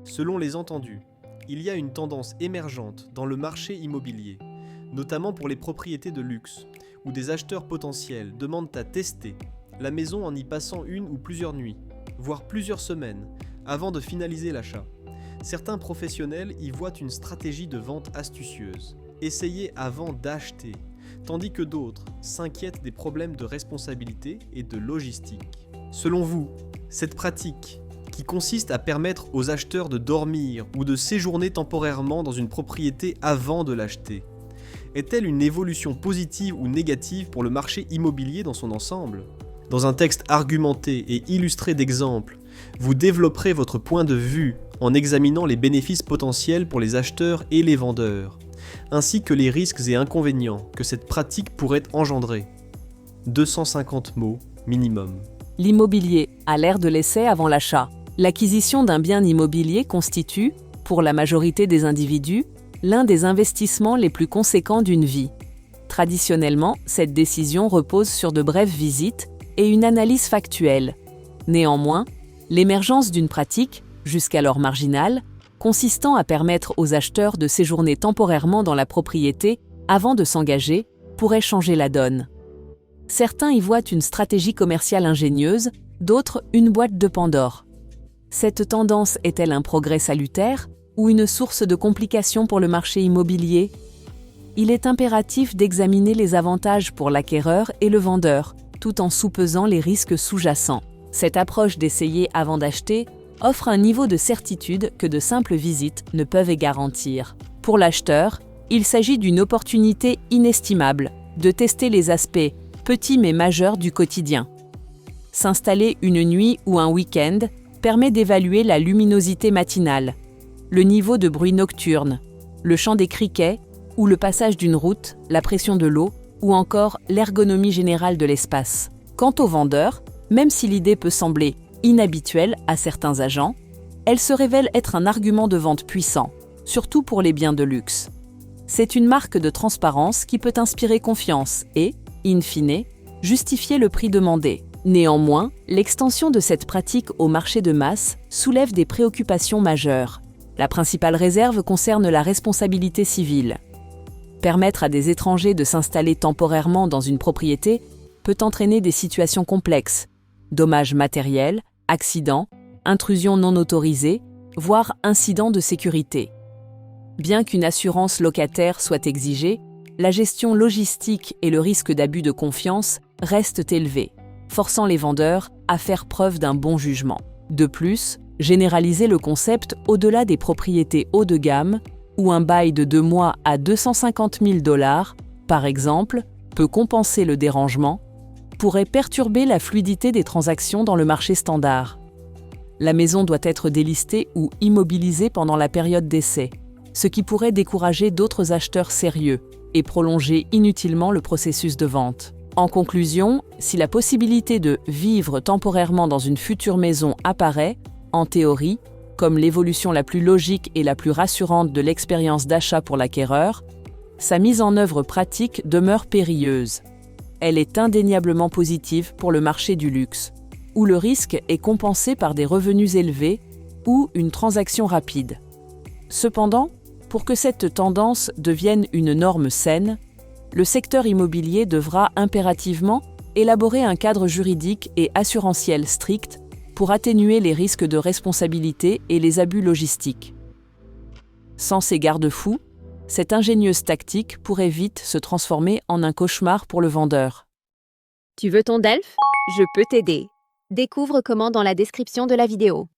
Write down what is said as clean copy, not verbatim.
Selon les entendus, il y a une tendance émergente dans le marché immobilier, notamment pour les propriétés de luxe, où des acheteurs potentiels demandent à tester la maison en y passant une ou plusieurs nuits, voire plusieurs semaines, avant de finaliser l'achat. Certains professionnels y voient une stratégie de vente astucieuse, essayer avant d'acheter, tandis que d'autres s'inquiètent des problèmes de responsabilité et de logistique. Selon vous, cette pratique, qui consiste à permettre aux acheteurs de dormir ou de séjourner temporairement dans une propriété avant de l'acheter, est-elle une évolution positive ou négative pour le marché immobilier dans son ensemble ? Dans un texte argumenté et illustré d'exemples, vous développerez votre point de vue en examinant les bénéfices potentiels pour les acheteurs et les vendeurs, ainsi que les risques et inconvénients que cette pratique pourrait engendrer. 250 mots minimum. L'immobilier à l'ère de l'essai avant l'achat. L'acquisition d'un bien immobilier constitue, pour la majorité des individus, l'un des investissements les plus conséquents d'une vie. Traditionnellement, cette décision repose sur de brèves visites et une analyse factuelle. Néanmoins, l'émergence d'une pratique, jusqu'alors marginale, consistant à permettre aux acheteurs de séjourner temporairement dans la propriété avant de s'engager, pourrait changer la donne. Certains y voient une stratégie commerciale ingénieuse, d'autres une boîte de Pandore. Cette tendance est-elle un progrès salutaire ou une source de complications pour le marché immobilier ? Il est impératif d'examiner les avantages pour l'acquéreur et le vendeur, tout en soupesant les risques sous-jacents. Cette approche d'essayer avant d'acheter offre un niveau de certitude que de simples visites ne peuvent garantir. Pour l'acheteur, il s'agit d'une opportunité inestimable de tester les aspects petits mais majeurs du quotidien. S'installer une nuit ou un week-end permet d'évaluer la luminosité matinale, le niveau de bruit nocturne, le chant des criquets ou le passage d'une route, la pression de l'eau ou encore l'ergonomie générale de l'espace. Quant au vendeur, même si l'idée peut sembler inhabituelle à certains agents, elle se révèle être un argument de vente puissant, surtout pour les biens de luxe. C'est une marque de transparence qui peut inspirer confiance et, in fine, justifier le prix demandé. Néanmoins, l'extension de cette pratique au marché de masse soulève des préoccupations majeures. La principale réserve concerne la responsabilité civile. Permettre à des étrangers de s'installer temporairement dans une propriété peut entraîner des situations complexes, dommages matériels, accidents, intrusions non autorisées, voire incidents de sécurité. Bien qu'une assurance locataire soit exigée, la gestion logistique et le risque d'abus de confiance restent élevés, forçant les vendeurs à faire preuve d'un bon jugement. De plus, généraliser le concept au-delà des propriétés haut de gamme, où un bail de 2 mois à 250 000 $, par exemple, peut compenser le dérangement, pourrait perturber la fluidité des transactions dans le marché standard. La maison doit être délistée ou immobilisée pendant la période d'essai, ce qui pourrait décourager d'autres acheteurs sérieux et prolonger inutilement le processus de vente. En conclusion, si la possibilité de vivre temporairement dans une future maison apparaît, en théorie, comme l'évolution la plus logique et la plus rassurante de l'expérience d'achat pour l'acquéreur, sa mise en œuvre pratique demeure périlleuse. Elle est indéniablement positive pour le marché du luxe, où le risque est compensé par des revenus élevés ou une transaction rapide. Cependant, pour que cette tendance devienne une norme saine, le secteur immobilier devra impérativement élaborer un cadre juridique et assurantiel strict pour atténuer les risques de responsabilité et les abus logistiques. Sans ces garde-fous, cette ingénieuse tactique pourrait vite se transformer en un cauchemar pour le vendeur. Tu veux ton DELF ? Je peux t'aider. Découvre comment dans la description de la vidéo.